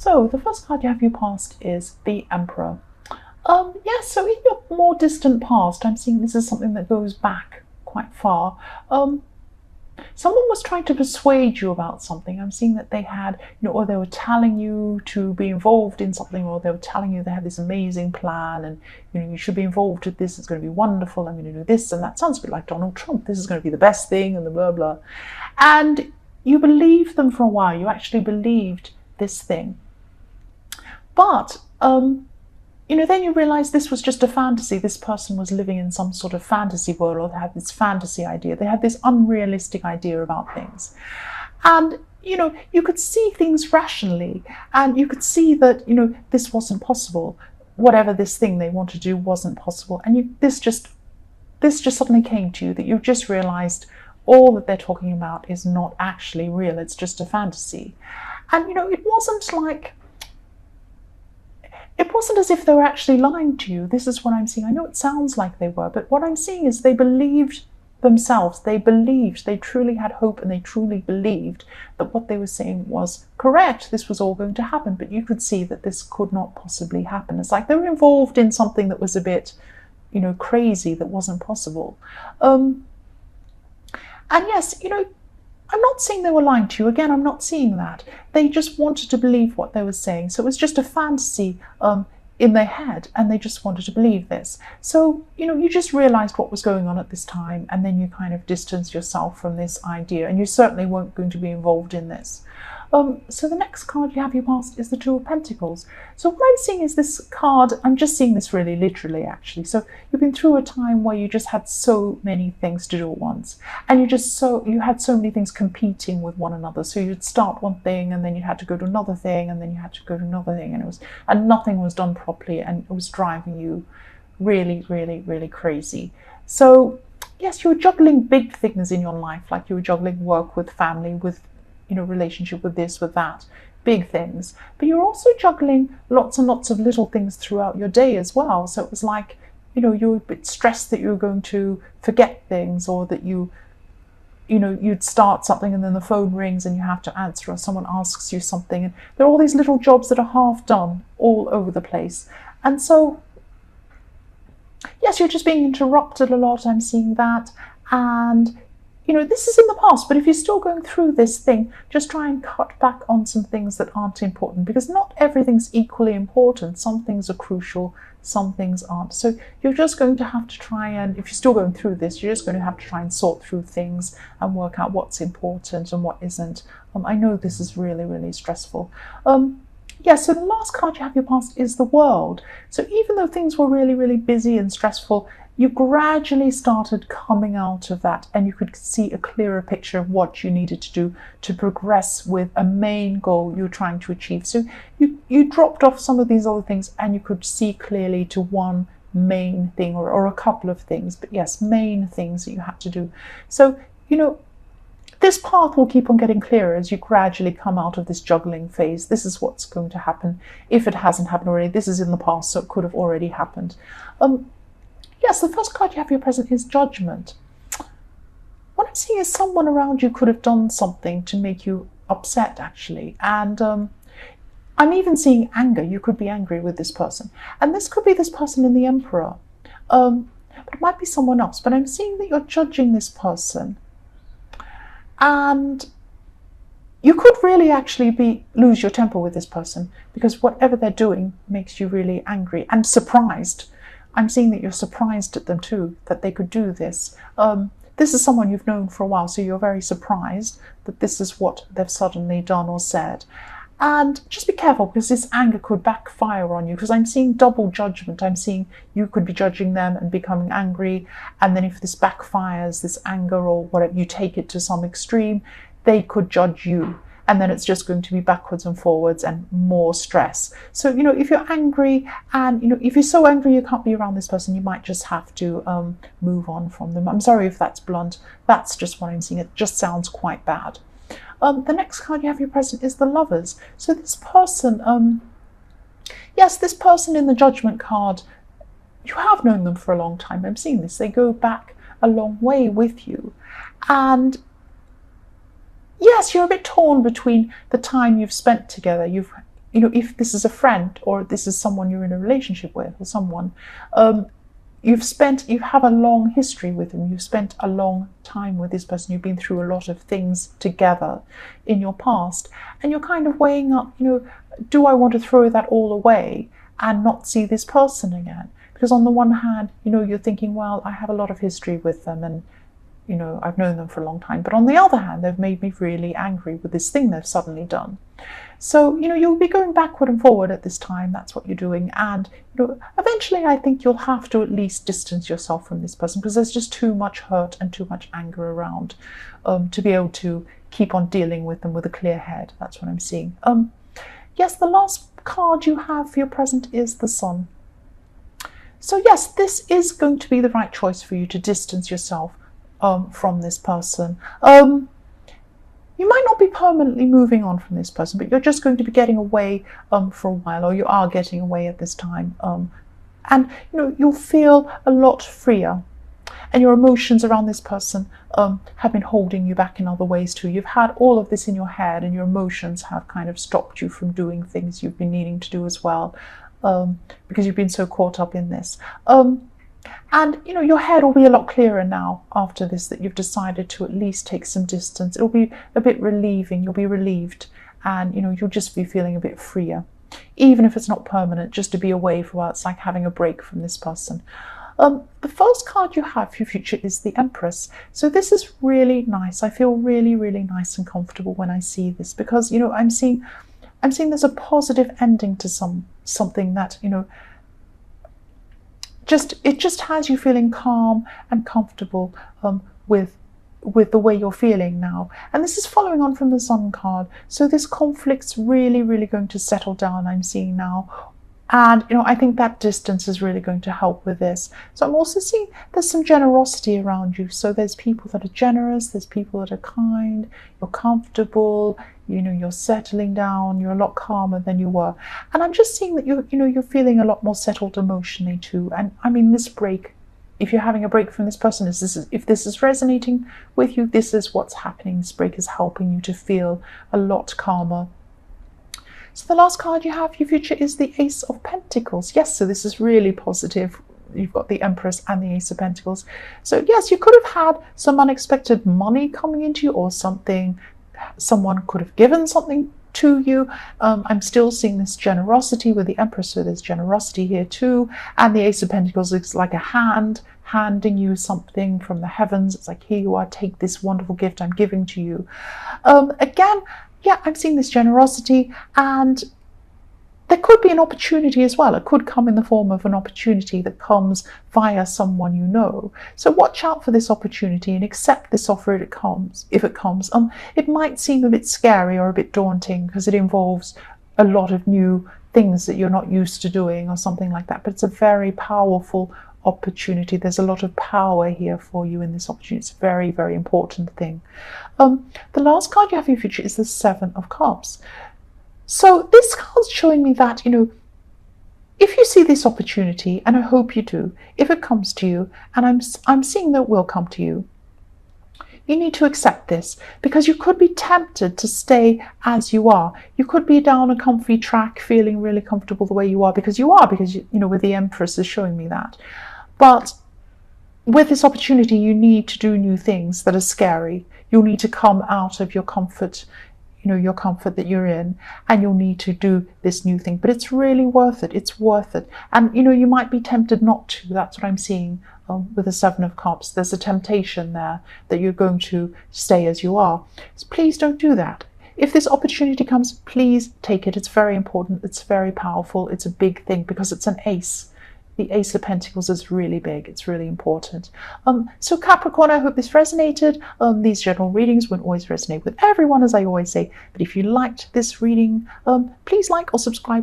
So the first card you have your past is the Emperor. Yes, so in your more distant past, I'm seeing this is something that goes back quite far. Someone was trying to persuade you about something. I'm seeing that they had, or they were telling you to be involved in something, or they were telling you they had this amazing plan and, you should be involved with this. It's going to be wonderful. I'm going to do this. And that sounds a bit like Donald Trump. This is going to be the best thing and the blah, blah. And you believed them for a while. You actually believed this thing. But, then you realize this was just a fantasy. This person was living in some sort of fantasy world, or they had this fantasy idea. They had this unrealistic idea about things. And, you could see things rationally, and you could see that, this wasn't possible. Whatever this thing they want to do wasn't possible. And this just suddenly came to you, that you just realized all that they're talking about is not actually real. It's just a fantasy. And, it wasn't as if they were actually lying to you. This is what I'm seeing. I know it sounds like they were, but what I'm seeing is they believed themselves. They truly had hope, and they truly believed that what they were saying was correct. This was all going to happen, but you could see that this could not possibly happen. It's like they were involved in something that was a bit, crazy, that wasn't possible. And yes, I'm not saying they were lying to you. Again, I'm not seeing that. They just wanted to believe what they were saying. So it was just a fantasy in their head, and they just wanted to believe this. So, you just realized what was going on at this time, and then you kind of distanced yourself from this idea, and you certainly weren't going to be involved in this. So the next card you have your past is the Two of Pentacles. So what I'm seeing is this card, I'm just seeing this really literally actually. So you've been through a time where you just had so many things to do at once, and you had so many things competing with one another. So you'd start one thing, and then you had to go to another thing, and then you had to go to another thing, and nothing was done properly, and it was driving you really, really, really crazy. So yes, you were juggling big things in your life, like you were juggling work with family, with relationship, with this, with that, big things. But you're also juggling lots and lots of little things throughout your day as well. So it was like, you were a bit stressed that you were going to forget things, or that you'd start something and then the phone rings and you have to answer, or someone asks you something. And there are all these little jobs that are half done all over the place. And so, yes, you're just being interrupted a lot. I'm seeing that. And this is in the past, but if you're still going through this thing, just try and cut back on some things that aren't important, because not everything's equally important. Some things are crucial, some things aren't. So you're just going to have to try and, if you're still going through this, you're just going to have to try and sort through things and work out what's important and what isn't. I know this is really, really stressful. Yeah, so the last card you have your past is the World. So even though things were really, really busy and stressful, you gradually started coming out of that, and you could see a clearer picture of what you needed to do to progress with a main goal you're trying to achieve. So you dropped off some of these other things, and you could see clearly to one main thing, or a couple of things, but yes, main things that you had to do. So, this path will keep on getting clearer as you gradually come out of this juggling phase. This is what's going to happen. If it hasn't happened already, this is in the past, so it could have already happened. Yes, the first card you have for your present is Judgment. What I'm seeing is someone around you could have done something to make you upset, actually. And I'm even seeing anger. You could be angry with this person. And this could be this person in the Emperor. But it might be someone else. But I'm seeing that you're judging this person. And you could really actually lose your temper with this person, because whatever they're doing makes you really angry and surprised. I'm seeing that you're surprised at them too, that they could do this. This is someone you've known for a while, so you're very surprised that this is what they've suddenly done or said. And just be careful, because this anger could backfire on you, because I'm seeing double judgment. I'm seeing you could be judging them and becoming angry, and then if this backfires, this anger or whatever, you take it to some extreme, they could judge you. And then it's just going to be backwards and forwards and more stress. So, if you're angry, and, if you're so angry you can't be around this person, you might just have to move on from them. I'm sorry if that's blunt. That's just what I'm seeing. It just sounds quite bad. The next card you have your present is the Lovers. So this person, yes, this person in the Judgment card, you have known them for a long time. I'm seeing this. They go back a long way with you. And yes, you're a bit torn between the time you've spent together. if this is a friend or this is someone you're in a relationship with or someone, you have a long history with them. You've spent a long time with this person. You've been through a lot of things together in your past, and you're kind of weighing up, do I want to throw that all away and not see this person again? Because on the one hand, you're thinking, well, I have a lot of history with them and I've known them for a long time. But on the other hand, they've made me really angry with this thing they've suddenly done. So, you'll be going backward and forward at this time. That's what you're doing. And, eventually I think you'll have to at least distance yourself from this person, because there's just too much hurt and too much anger around to be able to keep on dealing with them with a clear head. That's what I'm seeing. Yes, the last card you have for your present is the Sun. So yes, this is going to be the right choice for you to distance yourself from this person. You might not be permanently moving on from this person, but you're just going to be getting away for a while, or you are getting away at this time. And you'll feel a lot freer. And your emotions around this person have been holding you back in other ways too. You've had all of this in your head, and your emotions have kind of stopped you from doing things you've been needing to do as well, because you've been so caught up in this. And your head will be a lot clearer now after this, that you've decided to at least take some distance. It'll be a bit relieving. You'll be relieved, and you'll just be feeling a bit freer, even if it's not permanent. Just to be away for a while, it's like having a break from this person. The first card you have for your future is the Empress. So this is really nice. I feel really, really nice and comfortable when I see this, because I'm seeing there's a positive ending to something that it just has you feeling calm and comfortable with the way you're feeling now. And this is following on from the Sun card. So this conflict's really, really going to settle down, I'm seeing now. And I think that distance is really going to help with this. So I'm also seeing there's some generosity around you. So there's people that are generous, there's people that are kind, you're comfortable, you're settling down, you're a lot calmer than you were. And I'm just seeing that you're feeling a lot more settled emotionally too. And I mean, this break, if you're having a break from this person, if this is resonating with you, this is what's happening. This break is helping you to feel a lot calmer. So the last card you have for your future is the Ace of Pentacles. Yes, so this is really positive. You've got the Empress and the Ace of Pentacles. So yes, you could have had some unexpected money coming into you, or someone could have given something to you. I'm still seeing this generosity with the Empress, so there's generosity here too. And the Ace of Pentacles is like a hand handing you something from the heavens. It's like, here you are, take this wonderful gift I'm giving to you. Again, yeah, I'm seeing this generosity, and there could be an opportunity as well. It could come in the form of an opportunity that comes via someone you know. So watch out for this opportunity and accept this offer if it comes. It might seem a bit scary or a bit daunting because it involves a lot of new things that you're not used to doing or something like that, but it's a very powerful opportunity. There's a lot of power here for you in this opportunity. It's a very, very important thing. The last card you have in your future is the Seven of Cups. So this card's showing me that, if you see this opportunity, and I hope you do, if it comes to you, and I'm seeing that it will come to you, you need to accept this, because you could be tempted to stay as you are. You could be down a comfy track, feeling really comfortable the way you are, because with the Empress is showing me that. But with this opportunity, you need to do new things that are scary. You'll need to come out of your comfort, your comfort that you're in, and you'll need to do this new thing. But it's really worth it. It's worth it. And, you might be tempted not to. That's what I'm seeing with the Seven of Cups. There's a temptation there that you're going to stay as you are. So please don't do that. If this opportunity comes, please take it. It's very important. It's very powerful. It's a big thing because it's an ace. The Ace of Pentacles is really big. It's really important. So Capricorn, I hope this resonated. These general readings won't always resonate with everyone, as I always say. But if you liked this reading, please like or subscribe